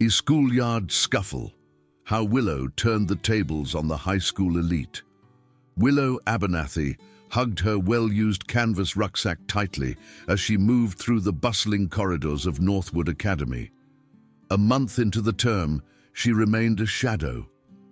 A schoolyard scuffle. How Willow turned the tables on the high school elite. Willow Abernathy hugged her well-used canvas rucksack tightly as she moved through the bustling corridors of Northwood Academy. A month into the term, she remained a shadow,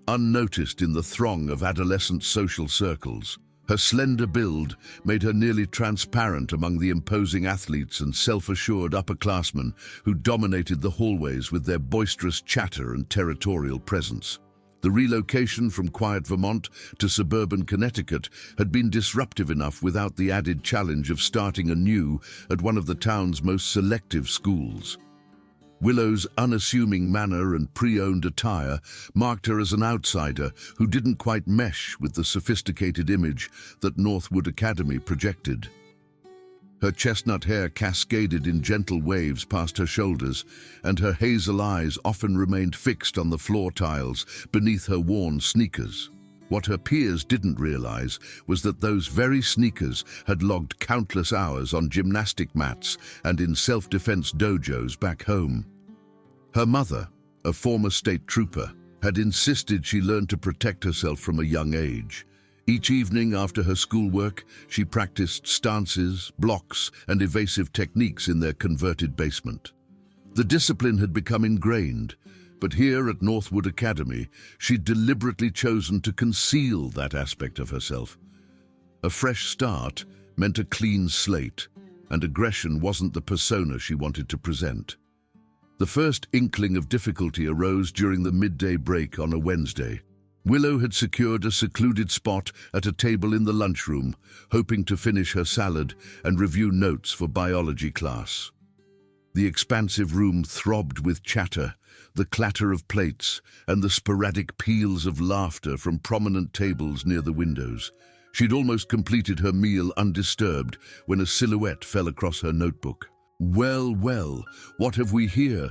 unnoticed in the throng of adolescent social circles. Her slender build made her nearly transparent among the imposing athletes and self-assured upperclassmen who dominated the hallways with their boisterous chatter and territorial presence. The relocation from quiet Vermont to suburban Connecticut had been disruptive enough without the added challenge of starting anew at one of the town's most selective schools. Willow's unassuming manner and pre-owned attire marked her as an outsider who didn't quite mesh with the sophisticated image that Northwood Academy projected. Her chestnut hair cascaded in gentle waves past her shoulders, and her hazel eyes often remained fixed on the floor tiles beneath her worn sneakers. What her peers didn't realize was that those very sneakers had logged countless hours on gymnastic mats and in self-defense dojos back home. Her mother, a former state trooper, had insisted she learn to protect herself from a young age. Each evening after her schoolwork, she practiced stances, blocks, and evasive techniques in their converted basement. The discipline had become ingrained, but here at Northwood Academy, she'd deliberately chosen to conceal that aspect of herself. A fresh start meant a clean slate, and aggression wasn't the persona she wanted to present. The first inkling of difficulty arose during the midday break on a Wednesday. Willow had secured a secluded spot at a table in the lunchroom, hoping to finish her salad and review notes for biology class. The expansive room throbbed with chatter, the clatter of plates, and the sporadic peals of laughter from prominent tables near the windows. She'd almost completed her meal undisturbed when a silhouette fell across her notebook. "Well, well, what have we here?"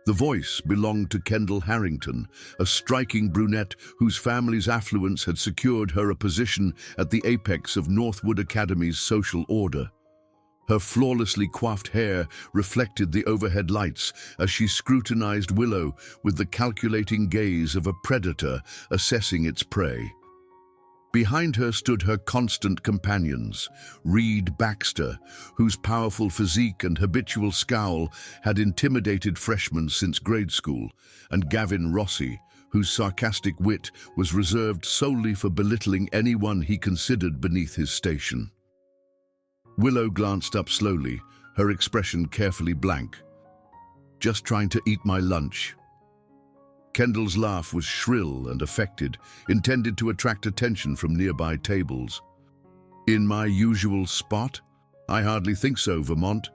The voice belonged to Kendall Harrington, a striking brunette whose family's affluence had secured her a position at the apex of Northwood Academy's social order. Her flawlessly coiffed hair reflected the overhead lights as she scrutinized Willow with the calculating gaze of a predator assessing its prey. Behind her stood her constant companions, Reed Baxter, whose powerful physique and habitual scowl had intimidated freshmen since grade school, and Gavin Rossi, whose sarcastic wit was reserved solely for belittling anyone he considered beneath his station. Willow glanced up slowly, her expression carefully blank. "Just trying to eat my lunch." Kendall's laugh was shrill and affected, intended to attract attention from nearby tables. "In my usual spot? I hardly think so, Vermont."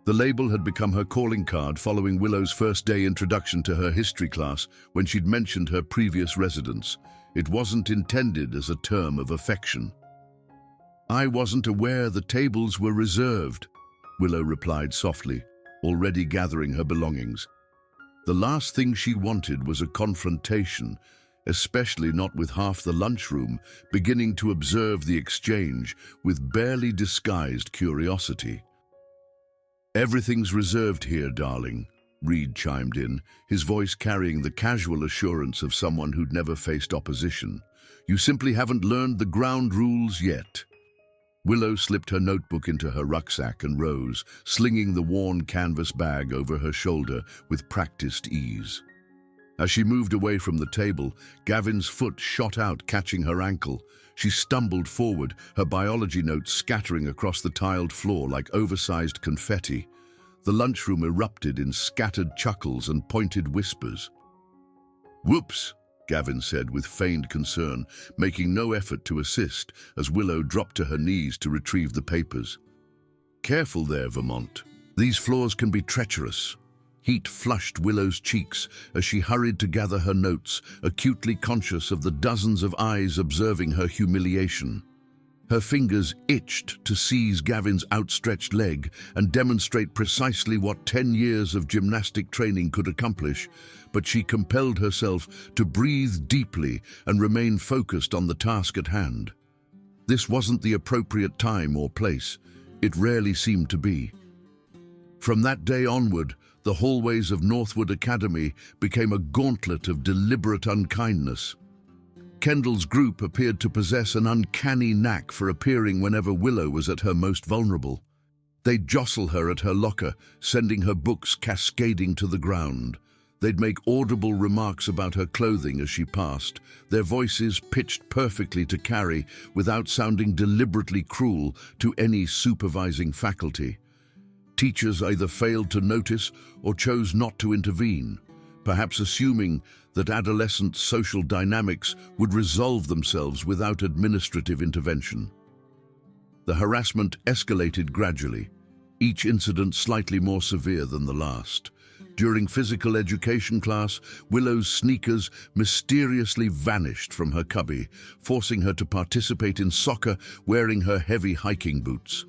The label had become her calling card following Willow's first-day introduction to her history class when she'd mentioned her previous residence. It wasn't intended as a term of affection. "I wasn't aware the tables were reserved," Willow replied softly, already gathering her belongings. The last thing she wanted was a confrontation, especially not with half the lunchroom beginning to observe the exchange with barely disguised curiosity. "Everything's reserved here, darling," Reed chimed in, his voice carrying the casual assurance of someone who'd never faced opposition. "You simply haven't learned the ground rules yet." Willow slipped her notebook into her rucksack and rose, slinging the worn canvas bag over her shoulder with practiced ease. As she moved away from the table, Gavin's foot shot out, catching her ankle. She stumbled forward, her biology notes scattering across the tiled floor like oversized confetti. The lunchroom erupted in scattered chuckles and pointed whispers. "Whoops," Gavin said with feigned concern, making no effort to assist as Willow dropped to her knees to retrieve the papers. "Careful there, Vermont. These floors can be treacherous." Heat flushed Willow's cheeks as she hurried to gather her notes, acutely conscious of the dozens of eyes observing her humiliation. Her fingers itched to seize Gavin's outstretched leg and demonstrate precisely what 10 years of gymnastic training could accomplish, but she compelled herself to breathe deeply and remain focused on the task at hand. This wasn't the appropriate time or place. It rarely seemed to be. From that day onward, the hallways of Northwood Academy became a gauntlet of deliberate unkindness. Kendall's group appeared to possess an uncanny knack for appearing whenever Willow was at her most vulnerable. They'd jostle her at her locker, sending her books cascading to the ground. They'd make audible remarks about her clothing as she passed, their voices pitched perfectly to carry without sounding deliberately cruel to any supervising faculty. Teachers either failed to notice or chose not to intervene, perhaps assuming that adolescent social dynamics would resolve themselves without administrative intervention. The harassment escalated gradually, each incident slightly more severe than the last. During physical education class, Willow's sneakers mysteriously vanished from her cubby, forcing her to participate in soccer wearing her heavy hiking boots.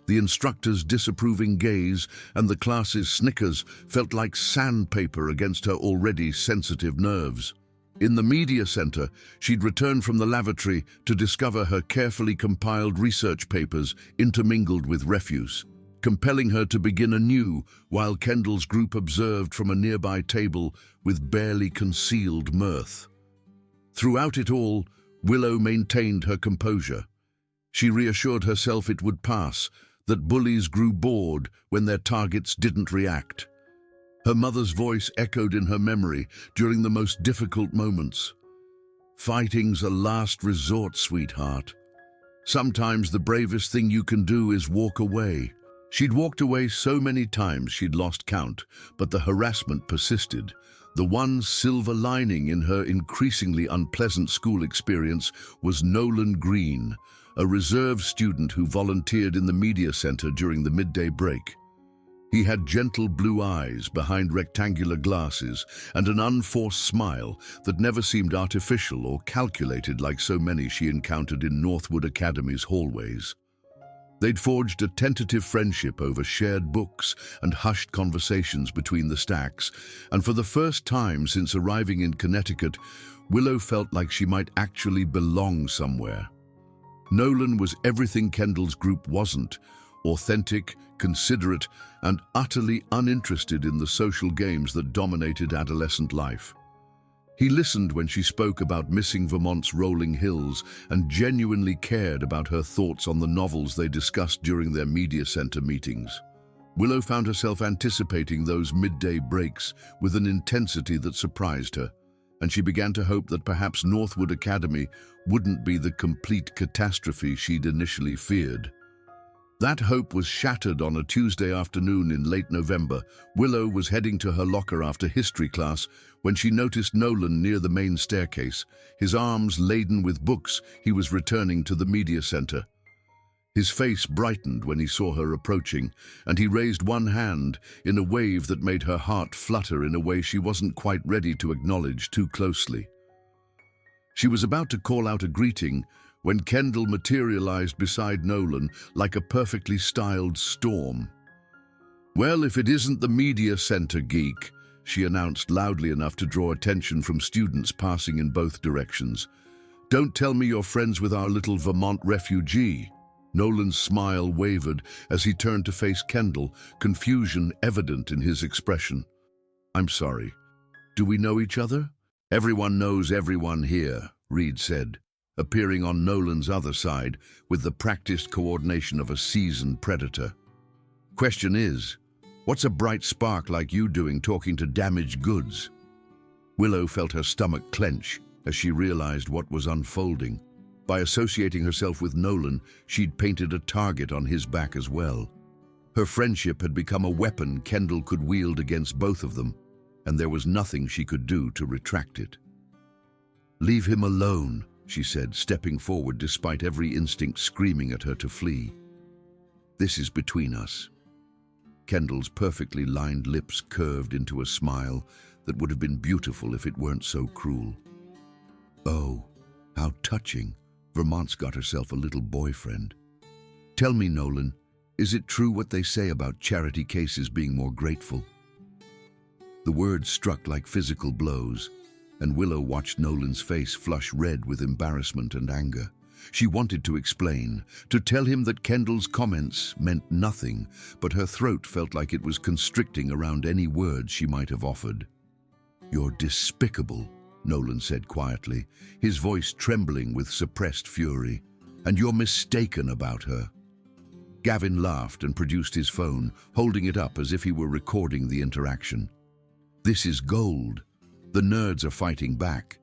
The instructor's disapproving gaze and the class's snickers felt like sandpaper against her already sensitive nerves. In the media center, she'd returned from the lavatory to discover her carefully compiled research papers intermingled with refuse, compelling her to begin anew while Kendall's group observed from a nearby table with barely concealed mirth. Throughout it all, Willow maintained her composure. She reassured herself it would pass, that bullies grew bored when their targets didn't react. Her mother's voice echoed in her memory during the most difficult moments. "Fighting's a last resort, sweetheart. Sometimes the bravest thing you can do is walk away." She'd walked away so many times she'd lost count, but the harassment persisted. The one silver lining in her increasingly unpleasant school experience was Nolan Green, a reserve student who volunteered in the media center during the midday break. He had gentle blue eyes behind rectangular glasses and an unforced smile that never seemed artificial or calculated like so many she encountered in Northwood Academy's hallways. They'd forged a tentative friendship over shared books and hushed conversations between the stacks, and for the first time since arriving in Connecticut, Willow felt like she might actually belong somewhere. Nolan was everything Kendall's group wasn't: authentic, considerate, and utterly uninterested in the social games that dominated adolescent life. He listened when she spoke about missing Vermont's rolling hills and genuinely cared about her thoughts on the novels they discussed during their media center meetings. Willow found herself anticipating those midday breaks with an intensity that surprised her, and she began to hope that perhaps Northwood Academy wouldn't be the complete catastrophe she'd initially feared. That hope was shattered on a Tuesday afternoon in late November. Willow was heading to her locker after history class when she noticed Nolan near the main staircase, his arms laden with books he was returning to the media center. His face brightened when he saw her approaching, and he raised one hand in a wave that made her heart flutter in a way she wasn't quite ready to acknowledge too closely. She was about to call out a greeting when Kendall materialized beside Nolan like a perfectly styled storm. "Well, if it isn't the media center geek," she announced loudly enough to draw attention from students passing in both directions. "Don't tell me you're friends with our little Vermont refugee." Nolan's smile wavered as he turned to face Kendall, confusion evident in his expression. "I'm sorry. Do we know each other?" "Everyone knows everyone here," Reed said, appearing on Nolan's other side with the practiced coordination of a seasoned predator. "Question is, what's a bright spark like you doing talking to damaged goods?" Willow felt her stomach clench as she realized what was unfolding. By associating herself with Nolan, she'd painted a target on his back as well. Her friendship had become a weapon Kendall could wield against both of them, and there was nothing she could do to retract it. "Leave him alone," she said, stepping forward despite every instinct screaming at her to flee. "This is between us." Kendall's perfectly lined lips curved into a smile that would have been beautiful if it weren't so cruel. "Oh, how touching. Vermont's got herself a little boyfriend. Tell me, Nolan, is it true what they say about charity cases being more grateful?" The words struck like physical blows, and Willow watched Nolan's face flush red with embarrassment and anger. She wanted to explain, to tell him that Kendall's comments meant nothing, but her throat felt like it was constricting around any words she might have offered. "You're despicable," Nolan said quietly, his voice trembling with suppressed fury. "And you're mistaken about her." Gavin laughed and produced his phone, holding it up as if he were recording the interaction. "This is gold. The nerds are fighting back.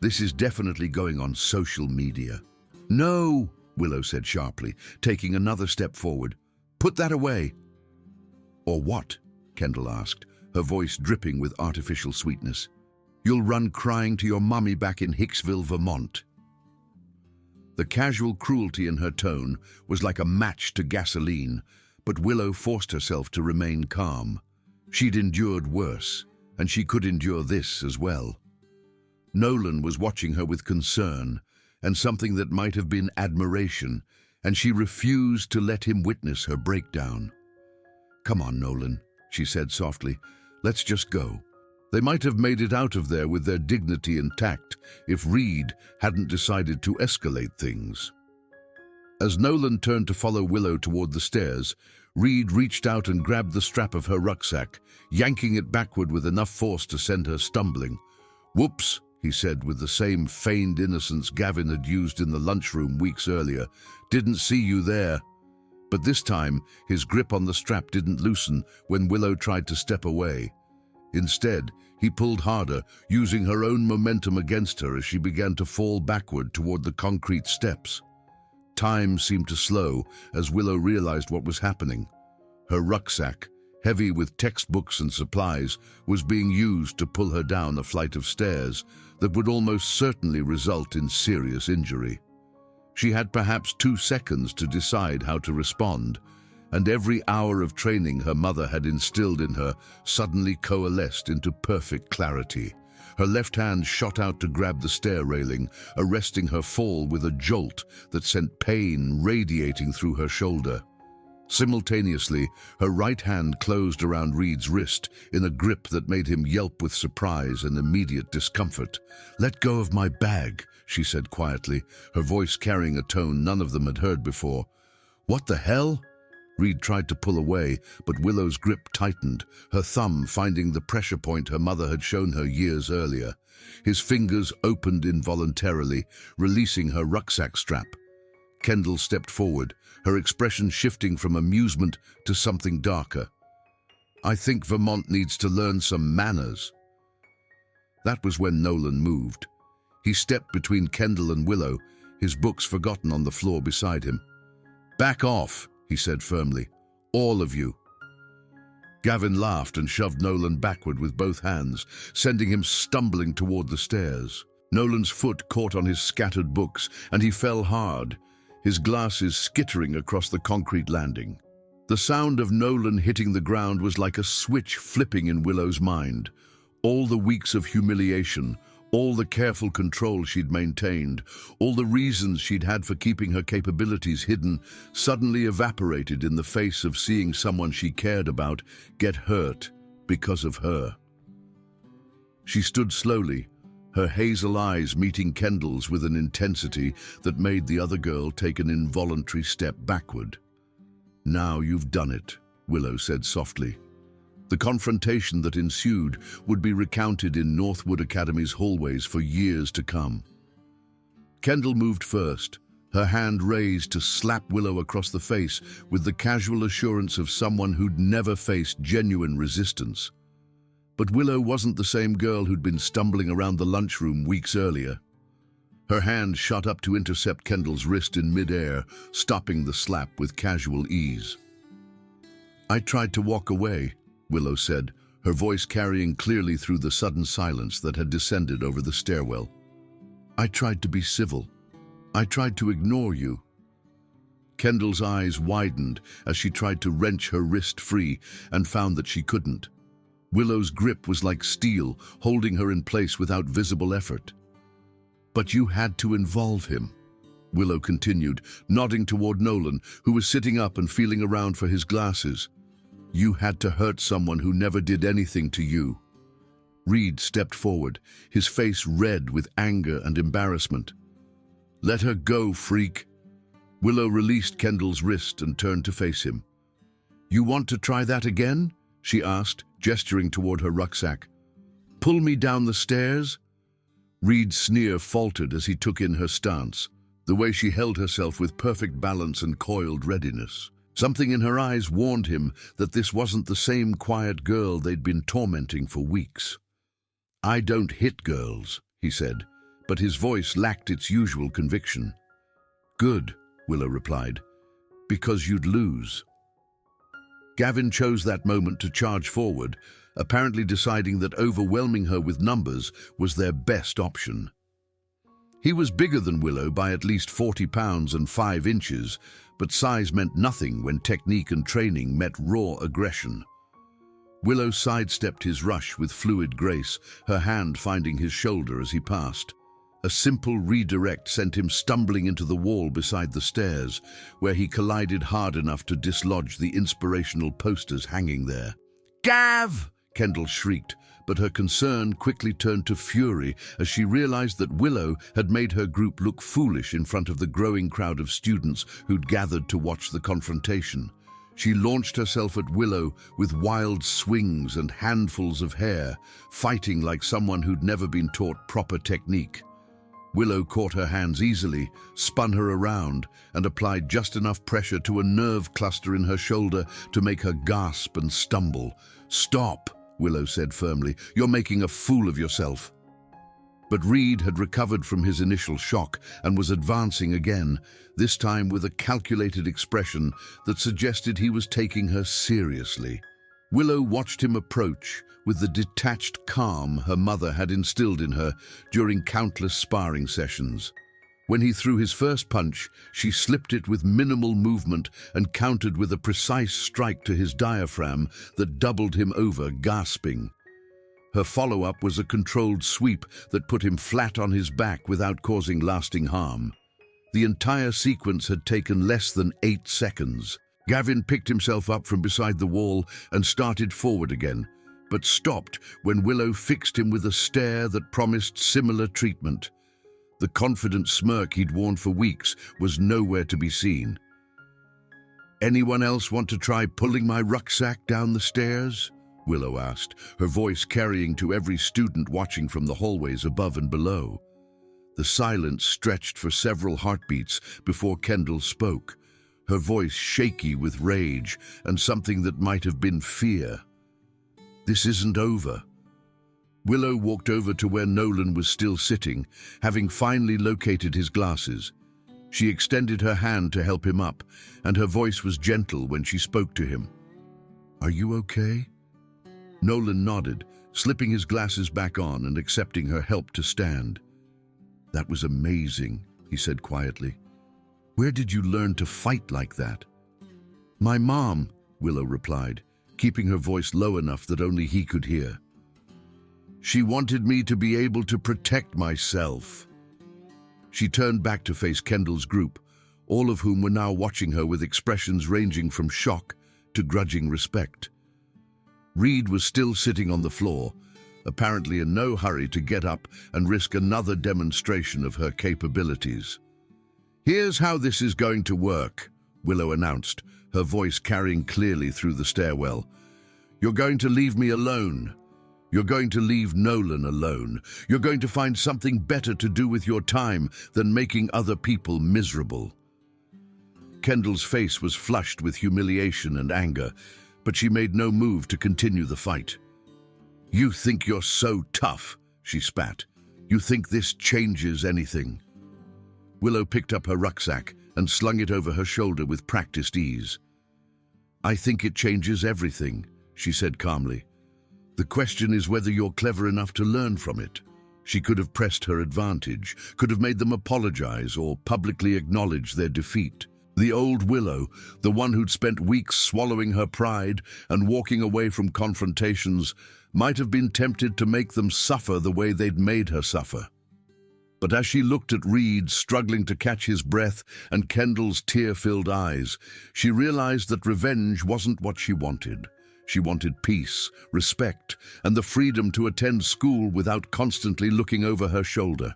This is definitely going on social media." "No," Willow said sharply, taking another step forward. "Put that away." "Or what?" Kendall asked, her voice dripping with artificial sweetness. "You'll run crying to your mummy back in Hicksville, Vermont." The casual cruelty in her tone was like a match to gasoline, but Willow forced herself to remain calm. She'd endured worse, and she could endure this as well. Nolan was watching her with concern, and something that might have been admiration, and she refused to let him witness her breakdown. "Come on, Nolan," she said softly. "Let's just go." They might have made it out of there with their dignity intact if Reed hadn't decided to escalate things. As Nolan turned to follow Willow toward the stairs, Reed reached out and grabbed the strap of her rucksack, yanking it backward with enough force to send her stumbling. "Whoops," he said with the same feigned innocence Gavin had used in the lunchroom weeks earlier. "Didn't see you there." But this time, his grip on the strap didn't loosen when Willow tried to step away. Instead, he pulled harder, using her own momentum against her as she began to fall backward toward the concrete steps. Time seemed to slow as Willow realized what was happening. Her rucksack, heavy with textbooks and supplies, was being used to pull her down a flight of stairs that would almost certainly result in serious injury. She had perhaps 2 seconds to decide how to respond, and every hour of training her mother had instilled in her suddenly coalesced into perfect clarity. Her left hand shot out to grab the stair railing, arresting her fall with a jolt that sent pain radiating through her shoulder. Simultaneously, her right hand closed around Reed's wrist in a grip that made him yelp with surprise and immediate discomfort. "Let go of my bag," she said quietly, her voice carrying a tone none of them had heard before. "What the hell?" Reed tried to pull away, but Willow's grip tightened, her thumb finding the pressure point her mother had shown her years earlier. His fingers opened involuntarily, releasing her rucksack strap. Kendall stepped forward, her expression shifting from amusement to something darker. "I think Vermont needs to learn some manners." That was when Nolan moved. He stepped between Kendall and Willow, his books forgotten on the floor beside him. "Back off," he said firmly. "All of you." Gavin laughed and shoved Nolan backward with both hands, sending him stumbling toward the stairs. Nolan's foot caught on his scattered books, and he fell hard, his glasses skittering across the concrete landing. The sound of Nolan hitting the ground was like a switch flipping in Willow's mind. All the weeks of humiliation, all the careful control she'd maintained, all the reasons she'd had for keeping her capabilities hidden, suddenly evaporated in the face of seeing someone she cared about get hurt because of her. She stood slowly, her hazel eyes meeting Kendall's with an intensity that made the other girl take an involuntary step backward. "Now you've done it," Willow said softly. The confrontation that ensued would be recounted in Northwood Academy's hallways for years to come. Kendall moved first, her hand raised to slap Willow across the face with the casual assurance of someone who'd never faced genuine resistance. But Willow wasn't the same girl who'd been stumbling around the lunchroom weeks earlier. Her hand shot up to intercept Kendall's wrist in midair, stopping the slap with casual ease. "I tried to walk away," Willow said, her voice carrying clearly through the sudden silence that had descended over the stairwell. "I tried to be civil. I tried to ignore you." Kendall's eyes widened as she tried to wrench her wrist free and found that she couldn't. Willow's grip was like steel, holding her in place without visible effort. "But you had to involve him," Willow continued, nodding toward Nolan, who was sitting up and feeling around for his glasses. "You had to hurt someone who never did anything to you." Reed stepped forward, his face red with anger and embarrassment. Let her go, freak. Willow released Kendall's wrist and turned to face him. You want to try that again? She asked, gesturing toward her rucksack. Pull me down the stairs? Reed's sneer faltered as he took in her stance, the way she held herself with perfect balance and coiled readiness. Something in her eyes warned him that this wasn't the same quiet girl they'd been tormenting for weeks. I don't hit girls, he said, but his voice lacked its usual conviction. Good, Willow replied, because you'd lose. Gavin chose that moment to charge forward, apparently deciding that overwhelming her with numbers was their best option. He was bigger than Willow by at least 40 pounds and 5 inches, but size meant nothing when technique and training met raw aggression. Willow sidestepped his rush with fluid grace, her hand finding his shoulder as he passed. A simple redirect sent him stumbling into the wall beside the stairs, where he collided hard enough to dislodge the inspirational posters hanging there. Gav! Kendall shrieked, but her concern quickly turned to fury as she realized that Willow had made her group look foolish in front of the growing crowd of students who'd gathered to watch the confrontation. She launched herself at Willow with wild swings and handfuls of hair, fighting like someone who'd never been taught proper technique. Willow caught her hands easily, spun her around, and applied just enough pressure to a nerve cluster in her shoulder to make her gasp and stumble. Stop, Willow said firmly. You're making a fool of yourself. But Reed had recovered from his initial shock and was advancing again, this time with a calculated expression that suggested he was taking her seriously. Willow watched him approach with the detached calm her mother had instilled in her during countless sparring sessions. When he threw his first punch, she slipped it with minimal movement and countered with a precise strike to his diaphragm that doubled him over, gasping. Her follow-up was a controlled sweep that put him flat on his back without causing lasting harm. The entire sequence had taken less than 8 seconds. Gavin picked himself up from beside the wall and started forward again, but stopped when Willow fixed him with a stare that promised similar treatment. The confident smirk he'd worn for weeks was nowhere to be seen. Anyone else want to try pulling my rucksack down the stairs? Willow asked, her voice carrying to every student watching from the hallways above and below. The silence stretched for several heartbeats before Kendall spoke, her voice shaky with rage and something that might have been fear. This isn't over. Willow walked over to where Nolan was still sitting, having finally located his glasses. She extended her hand to help him up, and her voice was gentle when she spoke to him. Are you okay? Nolan nodded, slipping his glasses back on and accepting her help to stand. That was amazing, he said quietly. Where did you learn to fight like that? My mom, Willow replied, keeping her voice low enough that only he could hear. She wanted me to be able to protect myself. She turned back to face Kendall's group, all of whom were now watching her with expressions ranging from shock to grudging respect. Reed was still sitting on the floor, apparently in no hurry to get up and risk another demonstration of her capabilities. Here's how this is going to work, Willow announced, her voice carrying clearly through the stairwell. You're going to leave me alone. You're going to leave Nolan alone. You're going to find something better to do with your time than making other people miserable. Kendall's face was flushed with humiliation and anger, but she made no move to continue the fight. You think you're so tough, she spat. You think this changes anything? Willow picked up her rucksack and slung it over her shoulder with practiced ease. I think it changes everything, she said calmly. The question is whether you're clever enough to learn from it. She could have pressed her advantage, could have made them apologize or publicly acknowledge their defeat. The old Willow, the one who'd spent weeks swallowing her pride and walking away from confrontations, might have been tempted to make them suffer the way they'd made her suffer. But as she looked at Reed struggling to catch his breath and Kendall's tear-filled eyes, she realized that revenge wasn't what she wanted. She wanted peace, respect, and the freedom to attend school without constantly looking over her shoulder.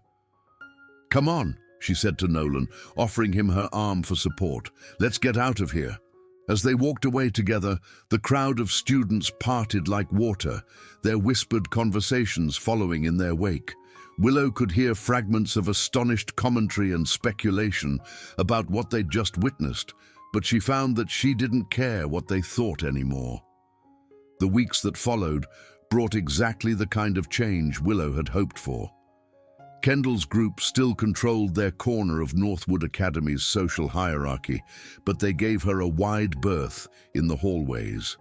Come on, she said to Nolan, offering him her arm for support. "Let's get out of here." As they walked away together, the crowd of students parted like water, their whispered conversations following in their wake. Willow could hear fragments of astonished commentary and speculation about what they'd just witnessed, but she found that she didn't care what they thought anymore. The weeks that followed brought exactly the kind of change Willow had hoped for. Kendall's group still controlled their corner of Northwood Academy's social hierarchy, but they gave her a wide berth in the hallways.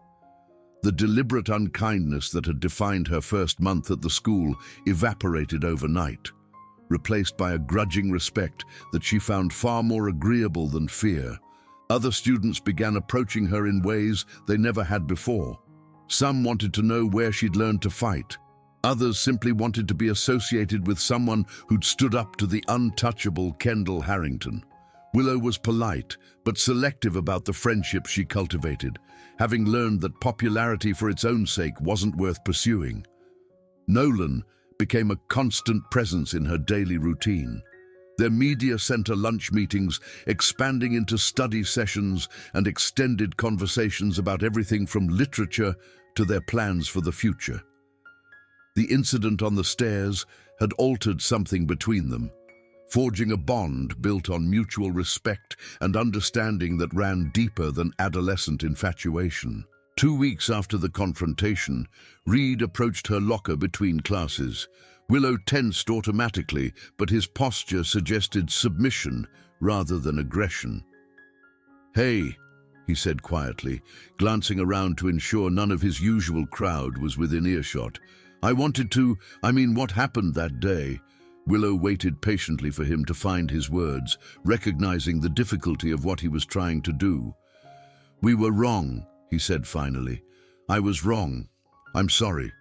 The deliberate unkindness that had defined her first month at the school evaporated overnight, replaced by a grudging respect that she found far more agreeable than fear. Other students began approaching her in ways they never had before. Some wanted to know where she'd learned to fight. Others simply wanted to be associated with someone who'd stood up to the untouchable Kendall Harrington. Willow was polite, but selective about the friendships she cultivated, having learned that popularity for its own sake wasn't worth pursuing. Nolan became a constant presence in her daily routine. Their media center lunch meetings expanding into study sessions and extended conversations about everything from literature to their plans for the future. The incident on the stairs had altered something between them, forging a bond built on mutual respect and understanding that ran deeper than adolescent infatuation. 2 weeks after the confrontation, Reed approached her locker between classes. Willow tensed automatically, but his posture suggested submission rather than aggression. "Hey," he said quietly, glancing around to ensure none of his usual crowd was within earshot. What happened that day?" Willow waited patiently for him to find his words, recognizing the difficulty of what he was trying to do. "We were wrong," he said finally. "I was wrong. I'm sorry."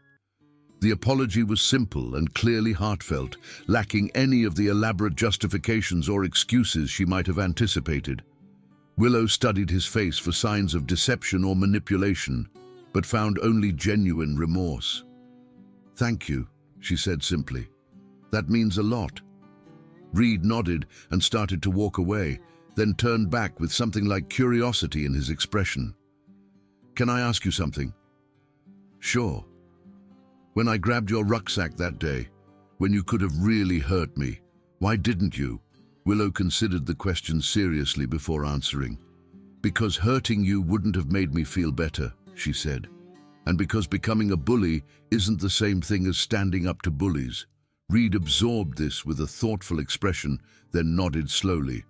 The apology was simple and clearly heartfelt, lacking any of the elaborate justifications or excuses she might have anticipated. Willow studied his face for signs of deception or manipulation, but found only genuine remorse. "Thank you," she said simply. "That means a lot." Reed nodded and started to walk away, then turned back with something like curiosity in his expression. "Can I ask you something?" "Sure." "When I grabbed your rucksack that day, when you could have really hurt me, why didn't you?" Willow considered the question seriously before answering. "Because hurting you wouldn't have made me feel better," she said. "And because becoming a bully isn't the same thing as standing up to bullies." Reed absorbed this with a thoughtful expression, then nodded slowly.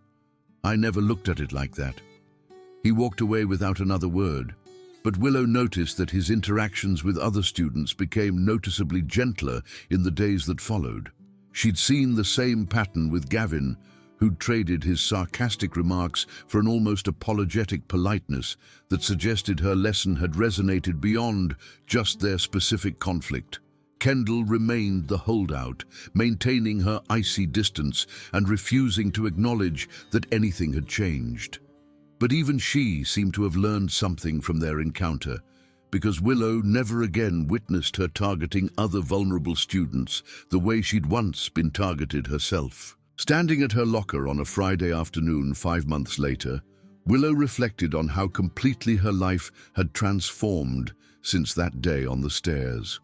"I never looked at it like that." He walked away without another word, but Willow noticed that his interactions with other students became noticeably gentler in the days that followed. She'd seen the same pattern with Gavin, who'd traded his sarcastic remarks for an almost apologetic politeness that suggested her lesson had resonated beyond just their specific conflict. Kendall remained the holdout, maintaining her icy distance and refusing to acknowledge that anything had changed. But even she seemed to have learned something from their encounter, because Willow never again witnessed her targeting other vulnerable students the way she'd once been targeted herself. Standing at her locker on a Friday afternoon 5 months later, Willow reflected on how completely her life had transformed since that day on the stairs.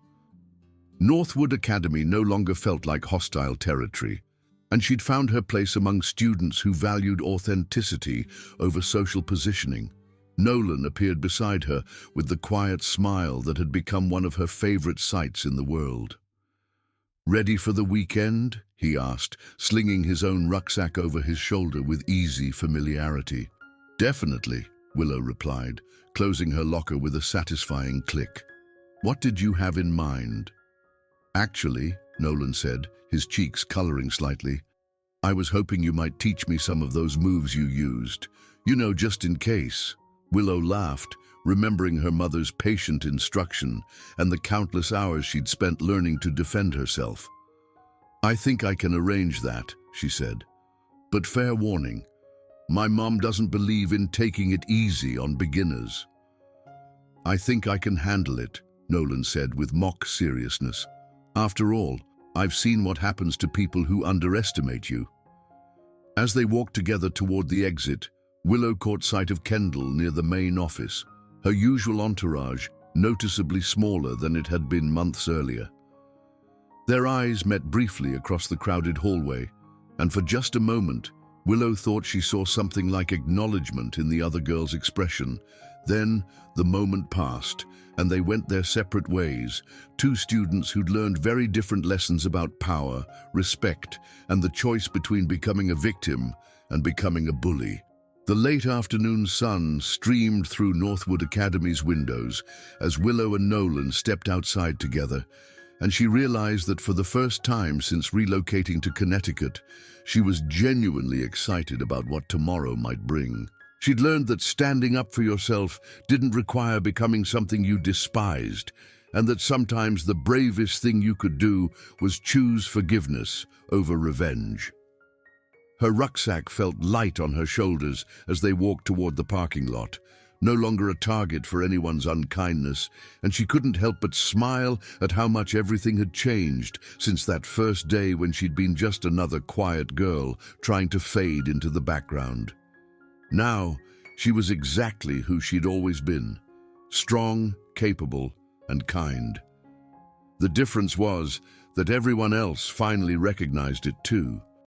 Northwood Academy no longer felt like hostile territory, and she'd found her place among students who valued authenticity over social positioning. Nolan appeared beside her with the quiet smile that had become one of her favorite sights in the world. "Ready for the weekend?" he asked, slinging his own rucksack over his shoulder with easy familiarity. "Definitely," Willow replied, closing her locker with a satisfying click. "What did you have in mind?" "Actually," Nolan said, his cheeks coloring slightly, "I was hoping you might teach me some of those moves you used. Just in case." Willow laughed, remembering her mother's patient instruction and the countless hours she'd spent learning to defend herself. "I think I can arrange that," she said. "But fair warning, my mom doesn't believe in taking it easy on beginners." "I think I can handle it," Nolan said with mock seriousness. "After all, I've seen what happens to people who underestimate you." As they walked together toward the exit, Willow caught sight of Kendall near the main office, her usual entourage noticeably smaller than it had been months earlier. Their eyes met briefly across the crowded hallway, and for just a moment, Willow thought she saw something like acknowledgement in the other girl's expression. Then, the moment passed, and they went their separate ways, two students who'd learned very different lessons about power, respect, and the choice between becoming a victim and becoming a bully. The late afternoon sun streamed through Northwood Academy's windows as Willow and Nolan stepped outside together, and she realized that for the first time since relocating to Connecticut, she was genuinely excited about what tomorrow might bring. She'd learned that standing up for yourself didn't require becoming something you despised, and that sometimes the bravest thing you could do was choose forgiveness over revenge. Her rucksack felt light on her shoulders as they walked toward the parking lot, no longer a target for anyone's unkindness, and she couldn't help but smile at how much everything had changed since that first day when she'd been just another quiet girl trying to fade into the background. Now, she was exactly who she'd always been, strong, capable, and kind. The difference was that everyone else finally recognized it too.